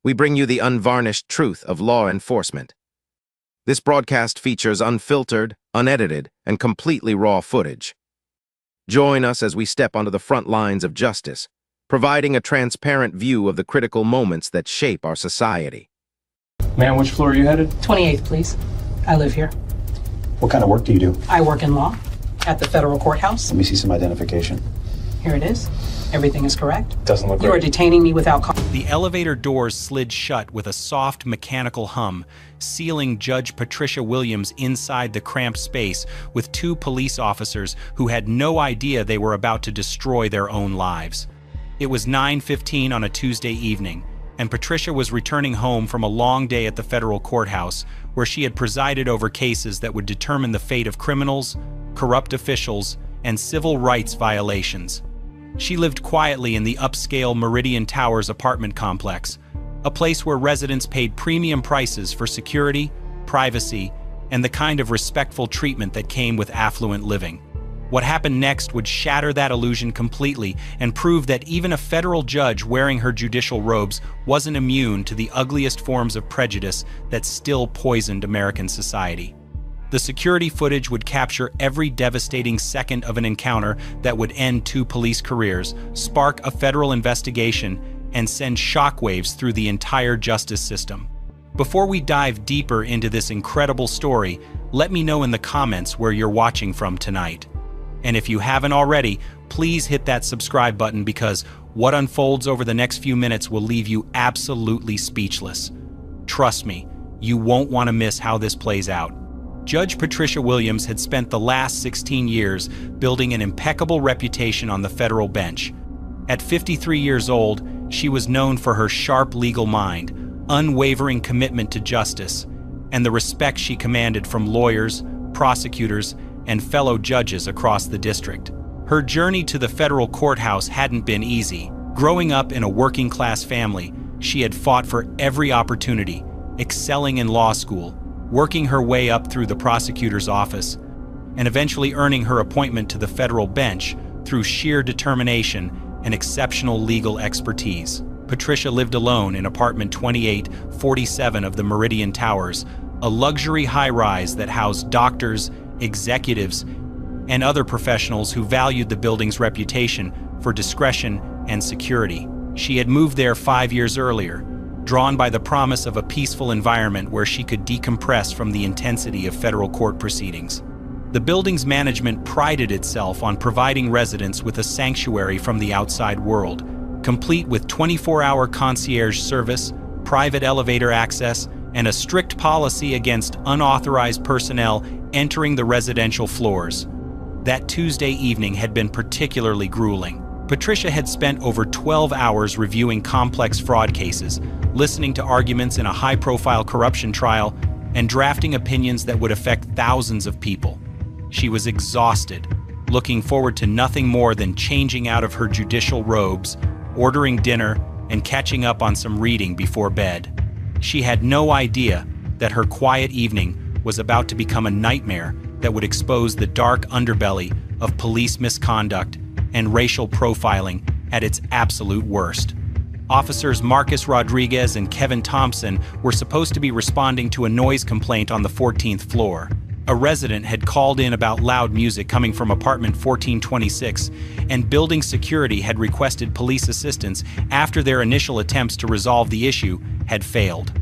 we bring you the unvarnished truth of law enforcement. This broadcast features unfiltered, unedited, and completely raw footage. Join us as we step onto the front lines of justice, providing a transparent view of the critical moments that shape our society. Ma'am, which floor are you headed? 28th, please. I live here. What kind of work do you do? I work in law at the federal courthouse. Let me see some identification. Here it is. Everything is correct. Doesn't look You are right. detaining me without cause. The elevator doors slid shut with a soft mechanical hum, sealing Judge Patricia Williams inside the cramped space with two police officers who had no idea they were about to destroy their own lives. It was 9:15 on a Tuesday evening, and Patricia was returning home from a long day at the federal courthouse, where she had presided over cases that would determine the fate of criminals, corrupt officials, and civil rights violations. She lived quietly in the upscale Meridian Towers apartment complex, a place where residents paid premium prices for security, privacy, and the kind of respectful treatment that came with affluent living. What happened next would shatter that illusion completely and prove that even a federal judge wearing her judicial robes wasn't immune to the ugliest forms of prejudice that still poisoned American society. The security footage would capture every devastating second of an encounter that would end two police careers, spark a federal investigation, and send shockwaves through the entire justice system. Before we dive deeper into this incredible story, let me know in the comments where you're watching from tonight. And if you haven't already, please hit that subscribe button, because what unfolds over the next few minutes will leave you absolutely speechless. Trust me, you won't want to miss how this plays out. Judge Patricia Williams had spent the last 16 years building an impeccable reputation on the federal bench. At 53 years old, she was known for her sharp legal mind, unwavering commitment to justice, and the respect she commanded from lawyers, prosecutors, and fellow judges across the district. Her journey to the federal courthouse hadn't been easy. Growing up in a working-class family, she had fought for every opportunity, excelling in law school, working her way up through the prosecutor's office, and eventually earning her appointment to the federal bench through sheer determination and exceptional legal expertise. Patricia lived alone in apartment 2847 of the Meridian Towers, a luxury high-rise that housed doctors, executives, and other professionals who valued the building's reputation for discretion and security. She had moved there 5 years earlier, drawn by the promise of a peaceful environment where she could decompress from the intensity of federal court proceedings. The building's management prided itself on providing residents with a sanctuary from the outside world, complete with 24-hour concierge service, private elevator access, and a strict policy against unauthorized personnel entering the residential floors. That Tuesday evening had been particularly grueling. Patricia had spent over 12 hours reviewing complex fraud cases, listening to arguments in a high-profile corruption trial, and drafting opinions that would affect thousands of people. She was exhausted, looking forward to nothing more than changing out of her judicial robes, ordering dinner, and catching up on some reading before bed. She had no idea that her quiet evening was about to become a nightmare that would expose the dark underbelly of police misconduct and racial profiling at its absolute worst. Officers Marcus Rodriguez and Kevin Thompson were supposed to be responding to a noise complaint on the 14th floor. A resident had called in about loud music coming from apartment 1426, and building security had requested police assistance after their initial attempts to resolve the issue had failed.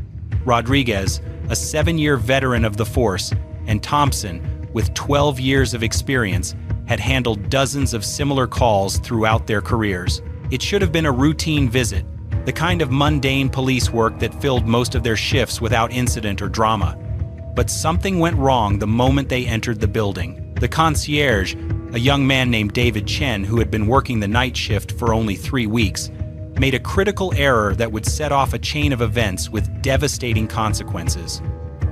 Rodriguez, a 7-year veteran of the force, and Thompson, with 12 years of experience, had handled dozens of similar calls throughout their careers. It should have been a routine visit, the kind of mundane police work that filled most of their shifts without incident or drama. But something went wrong the moment they entered the building. The concierge, a young man named David Chen who had been working the night shift for only 3 weeks, made a critical error that would set off a chain of events with devastating consequences.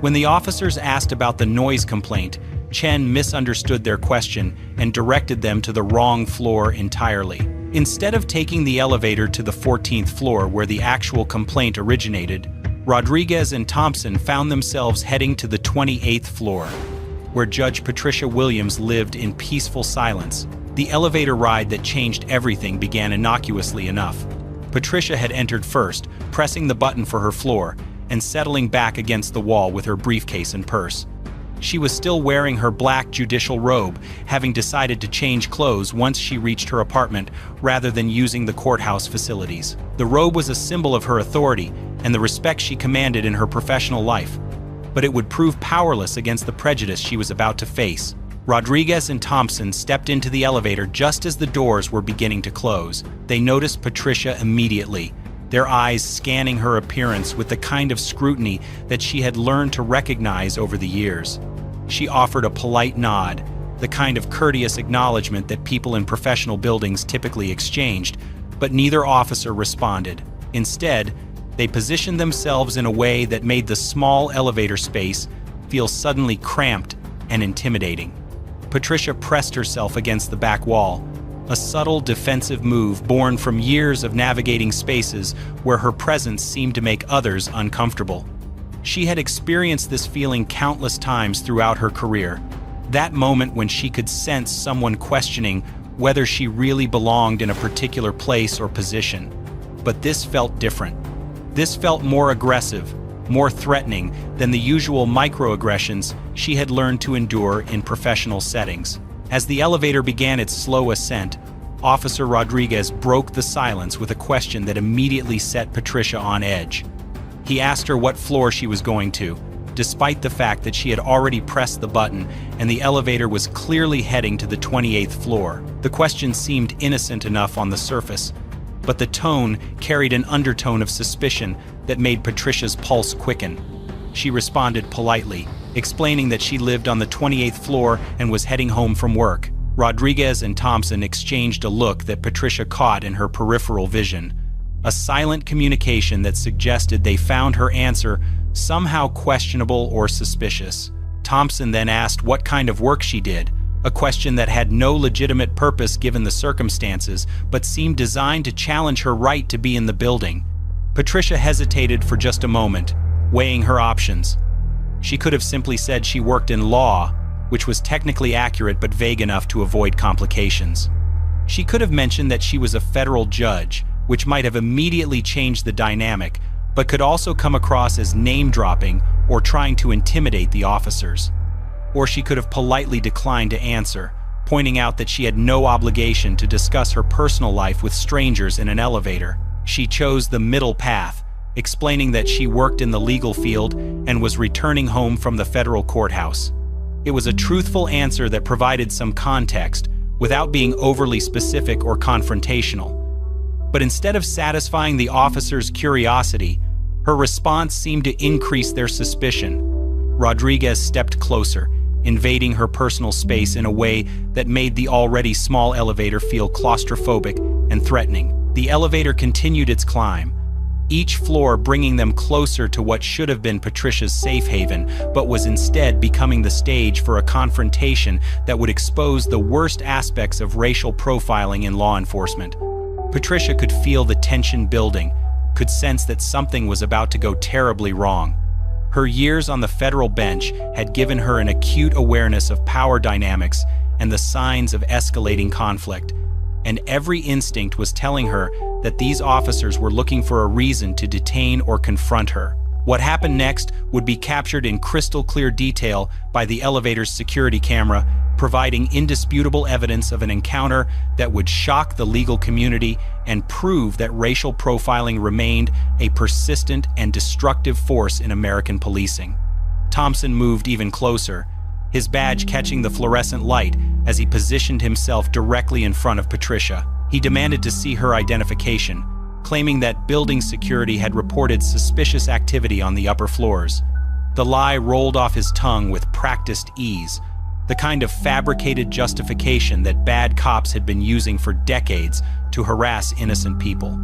When the officers asked about the noise complaint, Chen misunderstood their question and directed them to the wrong floor entirely. Instead of taking the elevator to the 14th floor where the actual complaint originated, Rodriguez and Thompson found themselves heading to the 28th floor, where Judge Patricia Williams lived in peaceful silence. The elevator ride that changed everything began innocuously enough. Patricia had entered first, pressing the button for her floor and settling back against the wall with her briefcase and purse. She was still wearing her black judicial robe, having decided to change clothes once she reached her apartment rather than using the courthouse facilities. The robe was a symbol of her authority and the respect she commanded in her professional life, but it would prove powerless against the prejudice she was about to face. Rodriguez and Thompson stepped into the elevator just as the doors were beginning to close. They noticed Patricia immediately, their eyes scanning her appearance with the kind of scrutiny that she had learned to recognize over the years. She offered a polite nod, the kind of courteous acknowledgement that people in professional buildings typically exchanged, but neither officer responded. Instead, they positioned themselves in a way that made the small elevator space feel suddenly cramped and intimidating. Patricia pressed herself against the back wall, a subtle defensive move born from years of navigating spaces where her presence seemed to make others uncomfortable. She had experienced this feeling countless times throughout her career, that moment when she could sense someone questioning whether she really belonged in a particular place or position. But this felt different. This felt more aggressive, more threatening than the usual microaggressions she had learned to endure in professional settings. As the elevator began its slow ascent, Officer Rodriguez broke the silence with a question that immediately set Patricia on edge. He asked her what floor she was going to, despite the fact that she had already pressed the button and the elevator was clearly heading to the 28th floor. The question seemed innocent enough on the surface, but the tone carried an undertone of suspicion that made Patricia's pulse quicken. She responded politely, explaining that she lived on the 28th floor and was heading home from work. Rodriguez and Thompson exchanged a look that Patricia caught in her peripheral vision, a silent communication that suggested they found her answer somehow questionable or suspicious. Thompson then asked what kind of work she did, a question that had no legitimate purpose given the circumstances, but seemed designed to challenge her right to be in the building. Patricia hesitated for just a moment, weighing her options. She could have simply said she worked in law, which was technically accurate but vague enough to avoid complications. She could have mentioned that she was a federal judge, which might have immediately changed the dynamic, but could also come across as name-dropping or trying to intimidate the officers. Or she could have politely declined to answer, pointing out that she had no obligation to discuss her personal life with strangers in an elevator. She chose the middle path, explaining that she worked in the legal field and was returning home from the federal courthouse. It was a truthful answer that provided some context, without being overly specific or confrontational. But instead of satisfying the officer's curiosity, her response seemed to increase their suspicion. Rodriguez stepped closer, invading her personal space in a way that made the already small elevator feel claustrophobic and threatening. The elevator continued its climb, each floor bringing them closer to what should have been Patricia's safe haven, but was instead becoming the stage for a confrontation that would expose the worst aspects of racial profiling in law enforcement. Patricia could feel the tension building, could sense that something was about to go terribly wrong. Her years on the federal bench had given her an acute awareness of power dynamics and the signs of escalating conflict, and every instinct was telling her that these officers were looking for a reason to detain or confront her. What happened next would be captured in crystal clear detail by the elevator's security camera, providing indisputable evidence of an encounter that would shock the legal community and prove that racial profiling remained a persistent and destructive force in American policing. Thompson moved even closer, his badge catching the fluorescent light as he positioned himself directly in front of Patricia. He demanded to see her identification, claiming that building security had reported suspicious activity on the upper floors. The lie rolled off his tongue with practiced ease, the kind of fabricated justification that bad cops had been using for decades to harass innocent people.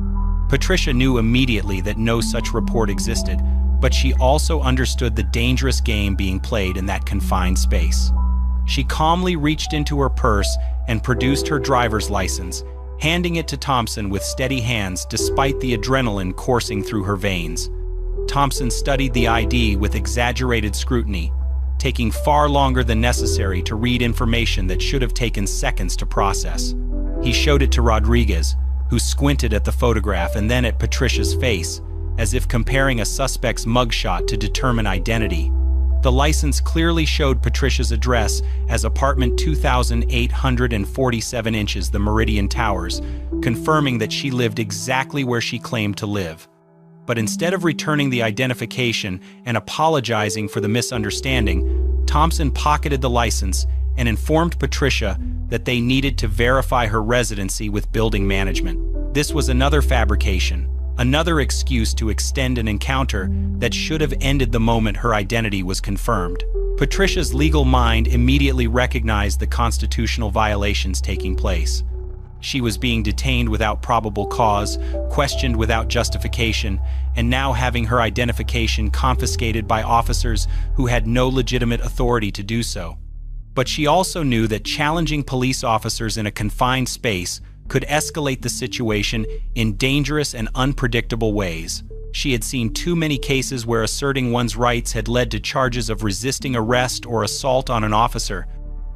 Patricia knew immediately that no such report existed, but she also understood the dangerous game being played in that confined space. She calmly reached into her purse and produced her driver's license, handing it to Thompson with steady hands despite the adrenaline coursing through her veins. Thompson studied the ID with exaggerated scrutiny, taking far longer than necessary to read information that should have taken seconds to process. He showed it to Rodriguez, who squinted at the photograph and then at Patricia's face, as if comparing a suspect's mugshot to determine identity. The license clearly showed Patricia's address as apartment 2,847 inches, the Meridian Towers, confirming that she lived exactly where she claimed to live. But instead of returning the identification and apologizing for the misunderstanding, Thompson pocketed the license and informed Patricia that they needed to verify her residency with building management. This was another fabrication, another excuse to extend an encounter that should have ended the moment her identity was confirmed. Patricia's legal mind immediately recognized the constitutional violations taking place. She was being detained without probable cause, questioned without justification, and now having her identification confiscated by officers who had no legitimate authority to do so. But she also knew that challenging police officers in a confined space could escalate the situation in dangerous and unpredictable ways. She had seen too many cases where asserting one's rights had led to charges of resisting arrest or assault on an officer.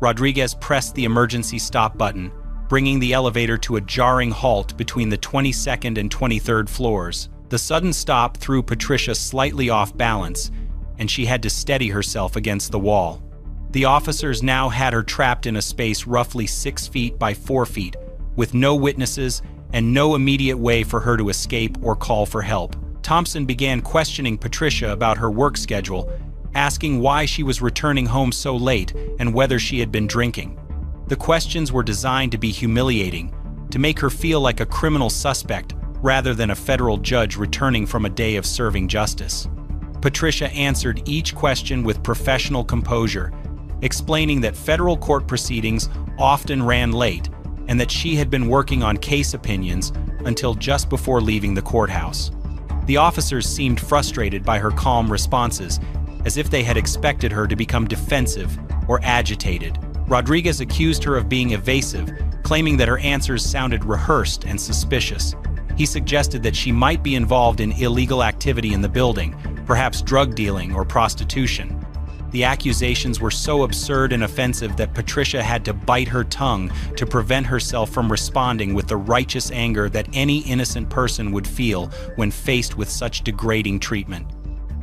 Rodriguez pressed the emergency stop button, bringing the elevator to a jarring halt between the 22nd and 23rd floors. The sudden stop threw Patricia slightly off balance, and she had to steady herself against the wall. The officers now had her trapped in a space roughly 6 feet by 4 feet, with no witnesses and no immediate way for her to escape or call for help. Thompson began questioning Patricia about her work schedule, asking why she was returning home so late and whether she had been drinking. The questions were designed to be humiliating, to make her feel like a criminal suspect rather than a federal judge returning from a day of serving justice. Patricia answered each question with professional composure, explaining that federal court proceedings often ran late and that she had been working on case opinions until just before leaving the courthouse. The officers seemed frustrated by her calm responses, as if they had expected her to become defensive or agitated. Rodriguez accused her of being evasive, claiming that her answers sounded rehearsed and suspicious. He suggested that she might be involved in illegal activity in the building, perhaps drug dealing or prostitution. The accusations were so absurd and offensive that Patricia had to bite her tongue to prevent herself from responding with the righteous anger that any innocent person would feel when faced with such degrading treatment.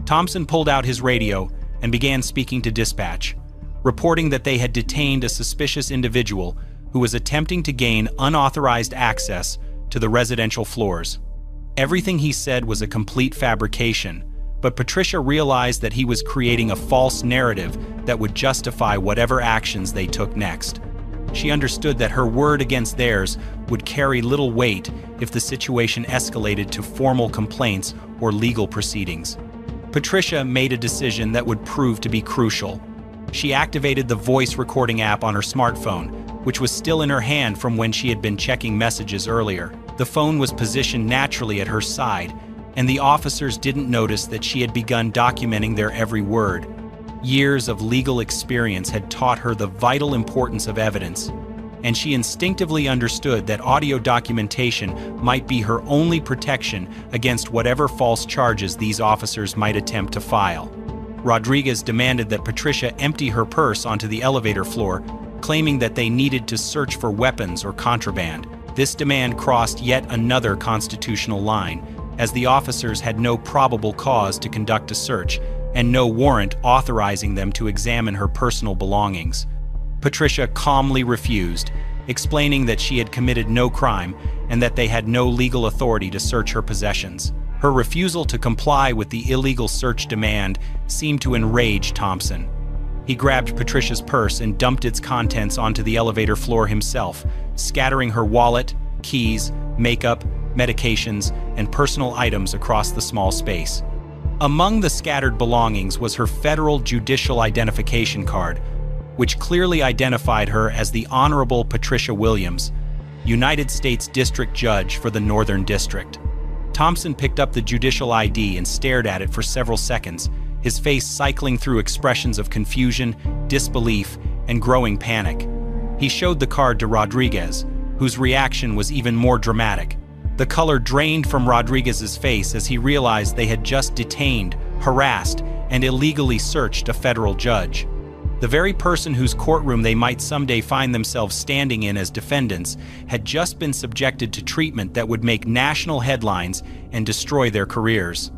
Thompson pulled out his radio and began speaking to dispatch, reporting that they had detained a suspicious individual who was attempting to gain unauthorized access to the residential floors. Everything he said was a complete fabrication, but Patricia realized that he was creating a false narrative that would justify whatever actions they took next. She understood that her word against theirs would carry little weight if the situation escalated to formal complaints or legal proceedings. Patricia made a decision that would prove to be crucial. She activated the voice recording app on her smartphone, which was still in her hand from when she had been checking messages earlier. The phone was positioned naturally at her side, and the officers didn't notice that she had begun documenting their every word. Years of legal experience had taught her the vital importance of evidence, and she instinctively understood that audio documentation might be her only protection against whatever false charges these officers might attempt to file. Rodriguez demanded that Patricia empty her purse onto the elevator floor, claiming that they needed to search for weapons or contraband. This demand crossed yet another constitutional line, as the officers had no probable cause to conduct a search and no warrant authorizing them to examine her personal belongings. Patricia calmly refused, explaining that she had committed no crime and that they had no legal authority to search her possessions. Her refusal to comply with the illegal search demand seemed to enrage Thompson. He grabbed Patricia's purse and dumped its contents onto the elevator floor himself, scattering her wallet, keys, makeup, medications, and personal items across the small space. Among the scattered belongings was her federal judicial identification card, which clearly identified her as the Honorable Patricia Williams, United States District Judge for the Northern District. Thompson picked up the judicial ID and stared at it for several seconds, his face cycling through expressions of confusion, disbelief, and growing panic. He showed the card to Rodriguez, whose reaction was even more dramatic. The color drained from Rodriguez's face as he realized they had just detained, harassed, and illegally searched a federal judge. The very person whose courtroom they might someday find themselves standing in as defendants had just been subjected to treatment that would make national headlines and destroy their careers.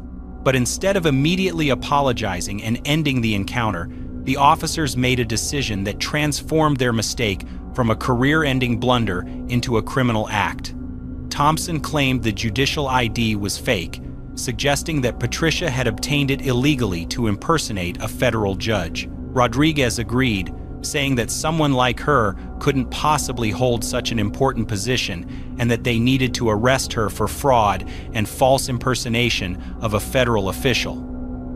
But instead of immediately apologizing and ending the encounter, the officers made a decision that transformed their mistake from a career-ending blunder into a criminal act. Thompson claimed the judicial ID was fake, suggesting that Patricia had obtained it illegally to impersonate a federal judge. Rodriguez agreed, saying that someone like her couldn't possibly hold such an important position and that they needed to arrest her for fraud and false impersonation of a federal official.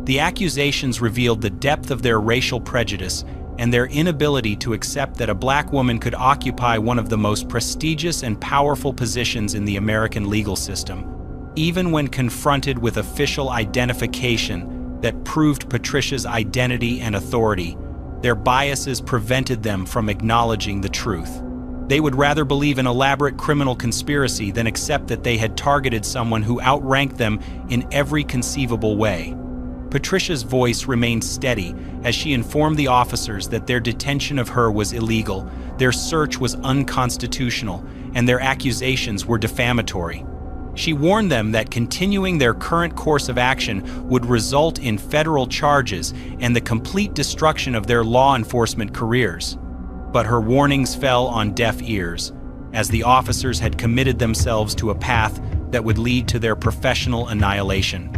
The accusations revealed the depth of their racial prejudice and their inability to accept that a black woman could occupy one of the most prestigious and powerful positions in the American legal system. Even when confronted with official identification that proved Patricia's identity and authority, their biases prevented them from acknowledging the truth. They would rather believe an elaborate criminal conspiracy than accept that they had targeted someone who outranked them in every conceivable way. Patricia's voice remained steady as she informed the officers that their detention of her was illegal, their search was unconstitutional, and their accusations were defamatory. She warned them that continuing their current course of action would result in federal charges and the complete destruction of their law enforcement careers. But her warnings fell on deaf ears, as the officers had committed themselves to a path that would lead to their professional annihilation.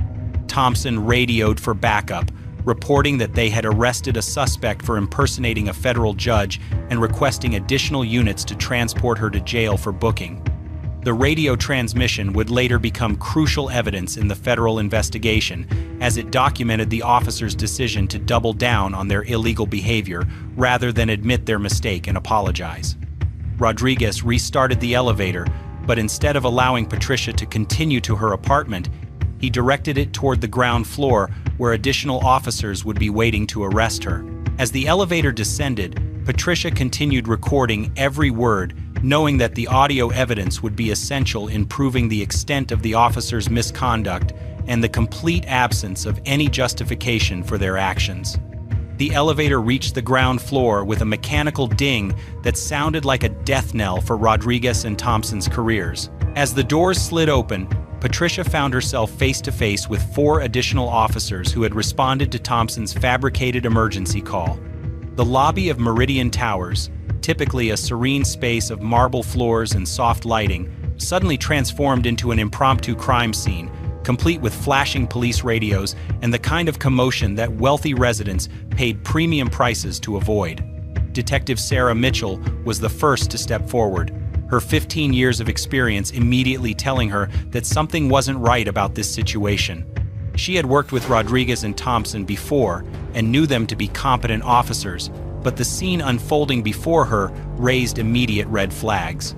Thompson radioed for backup, reporting that they had arrested a suspect for impersonating a federal judge and requesting additional units to transport her to jail for booking. The radio transmission would later become crucial evidence in the federal investigation, as it documented the officers' decision to double down on their illegal behavior rather than admit their mistake and apologize. Rodriguez restarted the elevator, but instead of allowing Patricia to continue to her apartment, he directed it toward the ground floor where additional officers would be waiting to arrest her. As the elevator descended, Patricia continued recording every word, knowing that the audio evidence would be essential in proving the extent of the officers' misconduct and the complete absence of any justification for their actions. The elevator reached the ground floor with a mechanical ding that sounded like a death knell for Rodriguez and Thompson's careers. As the doors slid open, Patricia found herself face-to-face with 4 additional officers who had responded to Thompson's fabricated emergency call. The lobby of Meridian Towers, typically a serene space of marble floors and soft lighting, suddenly transformed into an impromptu crime scene, complete with flashing police radios and the kind of commotion that wealthy residents paid premium prices to avoid. Detective Sarah Mitchell was the first to step forward, her 15 years of experience immediately telling her that something wasn't right about this situation. She had worked with Rodriguez and Thompson before and knew them to be competent officers, but the scene unfolding before her raised immediate red flags.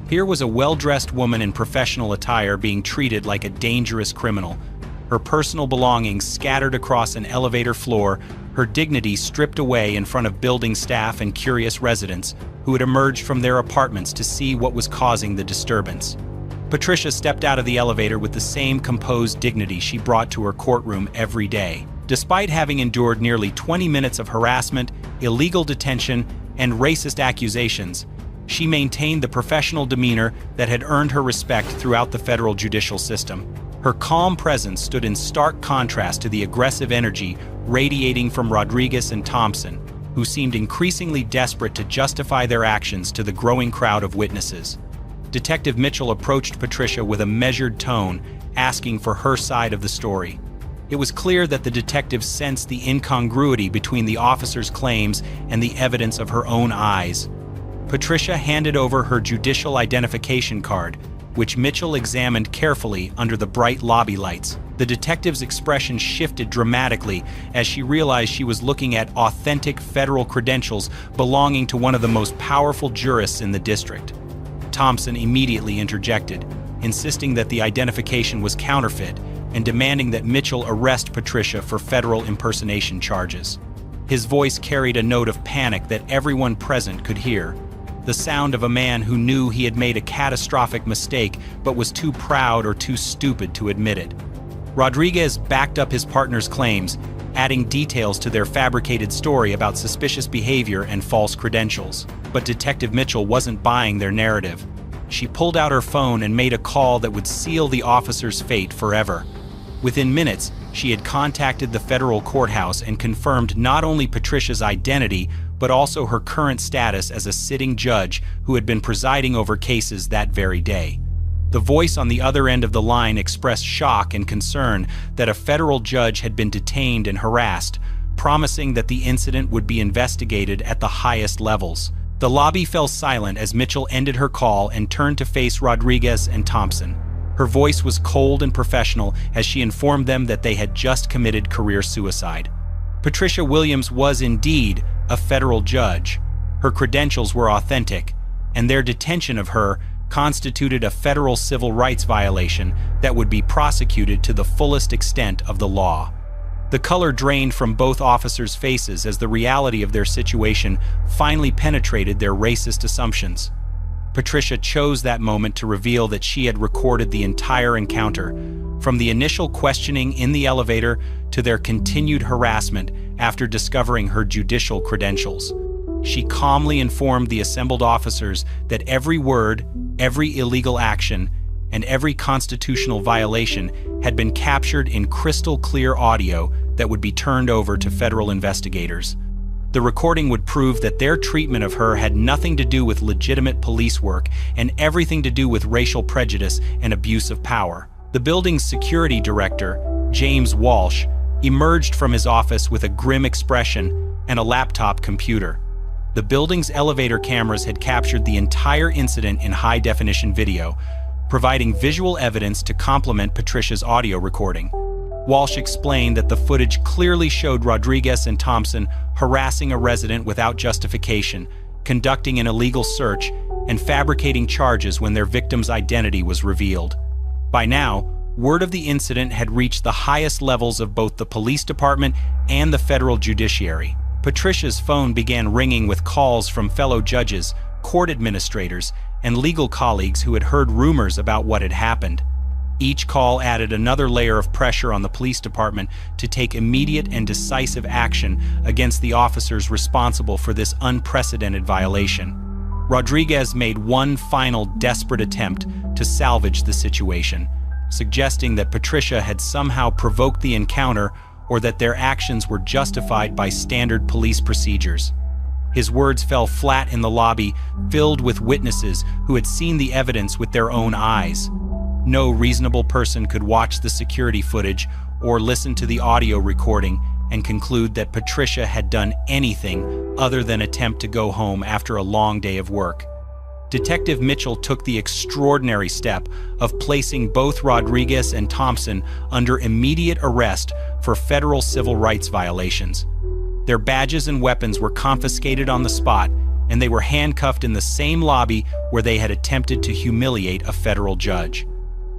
Here was a well-dressed woman in professional attire being treated like a dangerous criminal, her personal belongings scattered across an elevator floor, her dignity stripped away in front of building staff and curious residents who had emerged from their apartments to see what was causing the disturbance. Patricia stepped out of the elevator with the same composed dignity she brought to her courtroom every day. Despite having endured nearly 20 minutes of harassment, illegal detention, and racist accusations, she maintained the professional demeanor that had earned her respect throughout the federal judicial system. Her calm presence stood in stark contrast to the aggressive energy radiating from Rodriguez and Thompson, who seemed increasingly desperate to justify their actions to the growing crowd of witnesses. Detective Mitchell approached Patricia with a measured tone, asking for her side of the story. It was clear that the detective sensed the incongruity between the officer's claims and the evidence of her own eyes. Patricia handed over her judicial identification card, which Mitchell examined carefully under the bright lobby lights. The detective's expression shifted dramatically as she realized she was looking at authentic federal credentials belonging to one of the most powerful jurists in the district. Thompson immediately interjected, insisting that the identification was counterfeit and demanding that Mitchell arrest Patricia for federal impersonation charges. His voice carried a note of panic that everyone present could hear, the sound of a man who knew he had made a catastrophic mistake but was too proud or too stupid to admit it. Rodriguez backed up his partner's claims, adding details to their fabricated story about suspicious behavior and false credentials. But Detective Mitchell wasn't buying their narrative. She pulled out her phone and made a call that would seal the officer's fate forever. Within minutes, she had contacted the federal courthouse and confirmed not only Patricia's identity, but also her current status as a sitting judge who had been presiding over cases that very day. The voice on the other end of the line expressed shock and concern that a federal judge had been detained and harassed, promising that the incident would be investigated at the highest levels. The lobby fell silent as Mitchell ended her call and turned to face Rodriguez and Thompson. Her voice was cold and professional as she informed them that they had just committed career suicide. Patricia Williams was indeed a federal judge. Her credentials were authentic, and their detention of her constituted a federal civil rights violation that would be prosecuted to the fullest extent of the law. The color drained from both officers' faces as the reality of their situation finally penetrated their racist assumptions. Patricia chose that moment to reveal that she had recorded the entire encounter, from the initial questioning in the elevator to their continued harassment after discovering her judicial credentials. She calmly informed the assembled officers that every word, every illegal action, and every constitutional violation had been captured in crystal-clear audio that would be turned over to federal investigators. The recording would prove that their treatment of her had nothing to do with legitimate police work and everything to do with racial prejudice and abuse of power. The building's security director, James Walsh, emerged from his office with a grim expression and a laptop computer. The building's elevator cameras had captured the entire incident in high-definition video, providing visual evidence to complement Patricia's audio recording. Walsh explained that the footage clearly showed Rodriguez and Thompson harassing a resident without justification, conducting an illegal search, and fabricating charges when their victim's identity was revealed. By now, word of the incident had reached the highest levels of both the police department and the federal judiciary. Patricia's phone began ringing with calls from fellow judges, court administrators, and legal colleagues who had heard rumors about what had happened. Each call added another layer of pressure on the police department to take immediate and decisive action against the officers responsible for this unprecedented violation. Rodriguez made one final desperate attempt to salvage the situation, suggesting that Patricia had somehow provoked the encounter or that their actions were justified by standard police procedures. His words fell flat in the lobby, filled with witnesses who had seen the evidence with their own eyes. No reasonable person could watch the security footage or listen to the audio recording and conclude that Patricia had done anything other than attempt to go home after a long day of work. Detective Mitchell took the extraordinary step of placing both Rodriguez and Thompson under immediate arrest for federal civil rights violations. Their badges and weapons were confiscated on the spot, and they were handcuffed in the same lobby where they had attempted to humiliate a federal judge.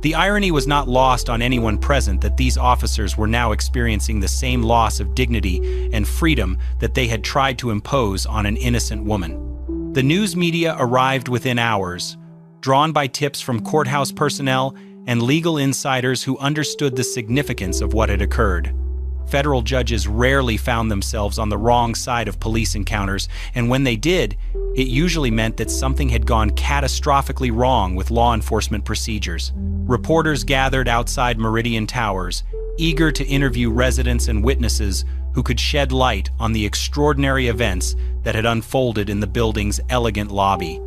The irony was not lost on anyone present that these officers were now experiencing the same loss of dignity and freedom that they had tried to impose on an innocent woman. The news media arrived within hours, drawn by tips from courthouse personnel and legal insiders who understood the significance of what had occurred. Federal judges rarely found themselves on the wrong side of police encounters, and when they did, it usually meant that something had gone catastrophically wrong with law enforcement procedures. Reporters gathered outside Meridian Towers, eager to interview residents and witnesses who could shed light on the extraordinary events that had unfolded in the building's elegant lobby.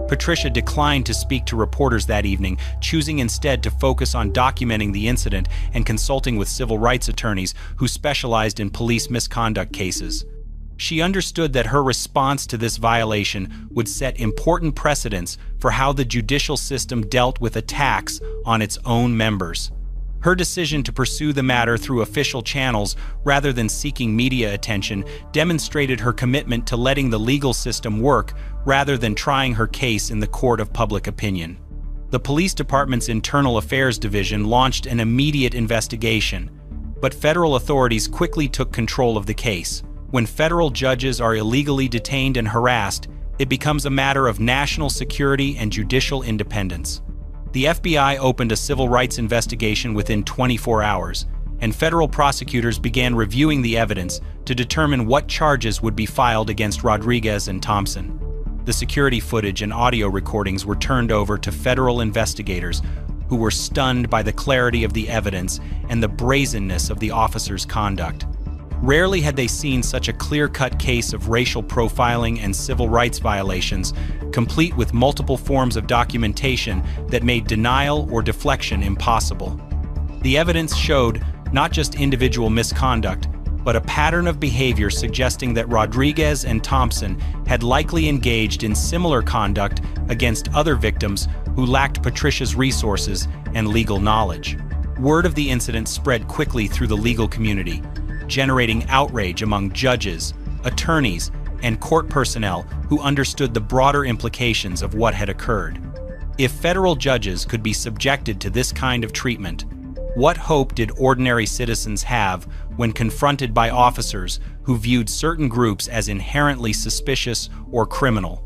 Patricia declined to speak to reporters that evening, choosing instead to focus on documenting the incident and consulting with civil rights attorneys who specialized in police misconduct cases. She understood that her response to this violation would set important precedents for how the judicial system dealt with attacks on its own members. Her decision to pursue the matter through official channels rather than seeking media attention demonstrated her commitment to letting the legal system work rather than trying her case in the court of public opinion. The police department's Internal Affairs Division launched an immediate investigation, but federal authorities quickly took control of the case. When federal judges are illegally detained and harassed, it becomes a matter of national security and judicial independence. The FBI opened a civil rights investigation within 24 hours, and federal prosecutors began reviewing the evidence to determine what charges would be filed against Rodriguez and Thompson. The security footage and audio recordings were turned over to federal investigators who were stunned by the clarity of the evidence and the brazenness of the officers' conduct. Rarely had they seen such a clear-cut case of racial profiling and civil rights violations, complete with multiple forms of documentation that made denial or deflection impossible. The evidence showed not just individual misconduct, but a pattern of behavior suggesting that Rodriguez and Thompson had likely engaged in similar conduct against other victims who lacked Patricia's resources and legal knowledge. Word of the incident spread quickly through the legal community, generating outrage among judges, attorneys, and court personnel who understood the broader implications of what had occurred. If federal judges could be subjected to this kind of treatment, what hope did ordinary citizens have when confronted by officers who viewed certain groups as inherently suspicious or criminal?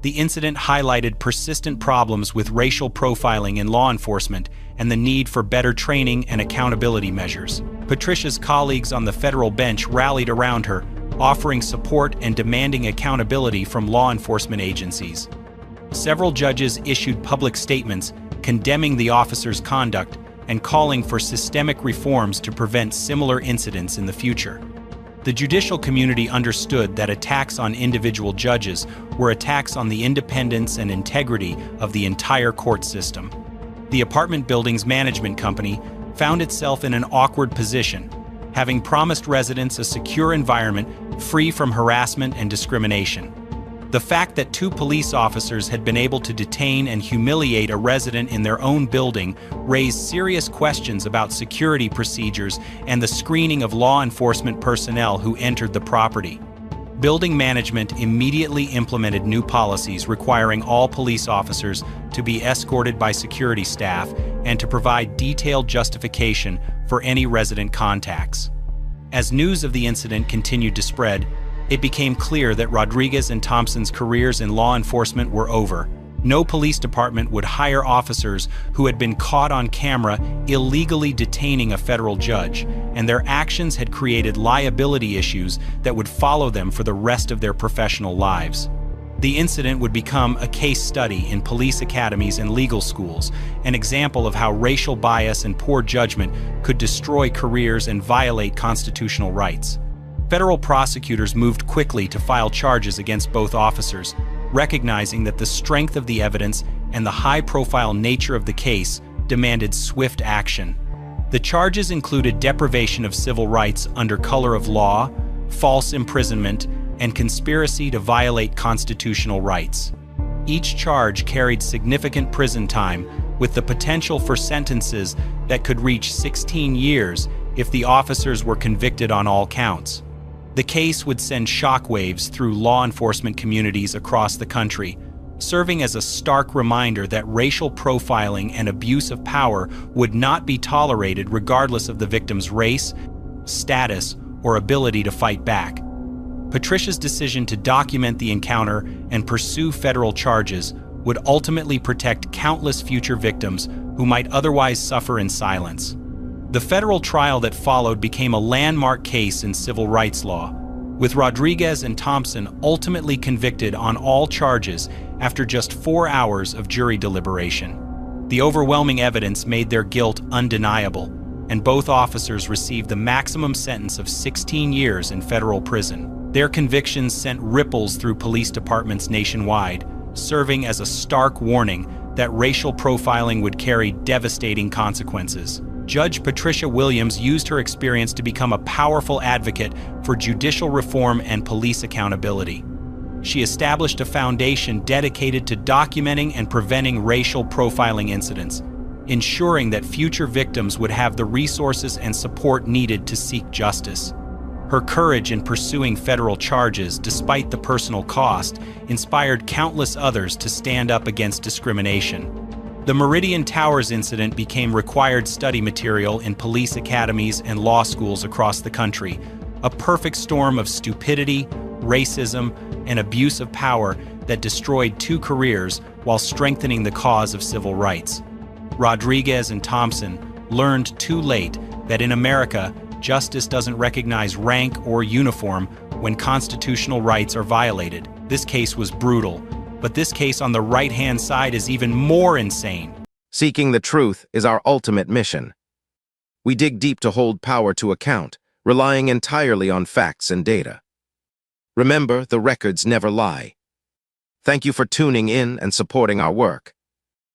The incident highlighted persistent problems with racial profiling in law enforcement and the need for better training and accountability measures. Patricia's colleagues on the federal bench rallied around her, offering support and demanding accountability from law enforcement agencies. Several judges issued public statements condemning the officers' conduct and calling for systemic reforms to prevent similar incidents in the future. The judicial community understood that attacks on individual judges were attacks on the independence and integrity of the entire court system. The apartment building's management company found itself in an awkward position, having promised residents a secure environment free from harassment and discrimination. The fact that two police officers had been able to detain and humiliate a resident in their own building raised serious questions about security procedures and the screening of law enforcement personnel who entered the property. Building management immediately implemented new policies requiring all police officers to be escorted by security staff and to provide detailed justification for any resident contacts. As news of the incident continued to spread, it became clear that Rodriguez and Thompson's careers in law enforcement were over. No police department would hire officers who had been caught on camera illegally detaining a federal judge, and their actions had created liability issues that would follow them for the rest of their professional lives. The incident would become a case study in police academies and legal schools, an example of how racial bias and poor judgment could destroy careers and violate constitutional rights. Federal prosecutors moved quickly to file charges against both officers, recognizing that the strength of the evidence and the high-profile nature of the case demanded swift action. The charges included deprivation of civil rights under color of law, false imprisonment, and conspiracy to violate constitutional rights. Each charge carried significant prison time, with the potential for sentences that could reach 16 years if the officers were convicted on all counts. The case would send shockwaves through law enforcement communities across the country, serving as a stark reminder that racial profiling and abuse of power would not be tolerated regardless of the victim's race, status, or ability to fight back. Patricia's decision to document the encounter and pursue federal charges would ultimately protect countless future victims who might otherwise suffer in silence. The federal trial that followed became a landmark case in civil rights law, with Rodriguez and Thompson ultimately convicted on all charges after just 4 hours of jury deliberation. The overwhelming evidence made their guilt undeniable, and both officers received the maximum sentence of 16 years in federal prison. Their convictions sent ripples through police departments nationwide, serving as a stark warning that racial profiling would carry devastating consequences. Judge Patricia Williams used her experience to become a powerful advocate for judicial reform and police accountability. She established a foundation dedicated to documenting and preventing racial profiling incidents, ensuring that future victims would have the resources and support needed to seek justice. Her courage in pursuing federal charges, despite the personal cost, inspired countless others to stand up against discrimination. The Meridian Towers incident became required study material in police academies and law schools across the country, a perfect storm of stupidity, racism, and abuse of power that destroyed 2 careers while strengthening the cause of civil rights. Rodriguez and Thompson learned too late that in America, justice doesn't recognize rank or uniform when constitutional rights are violated. This case was brutal, but this case on the right-hand side is even more insane. Seeking the truth is our ultimate mission. We dig deep to hold power to account, relying entirely on facts and data. Remember, the records never lie. Thank you for tuning in and supporting our work.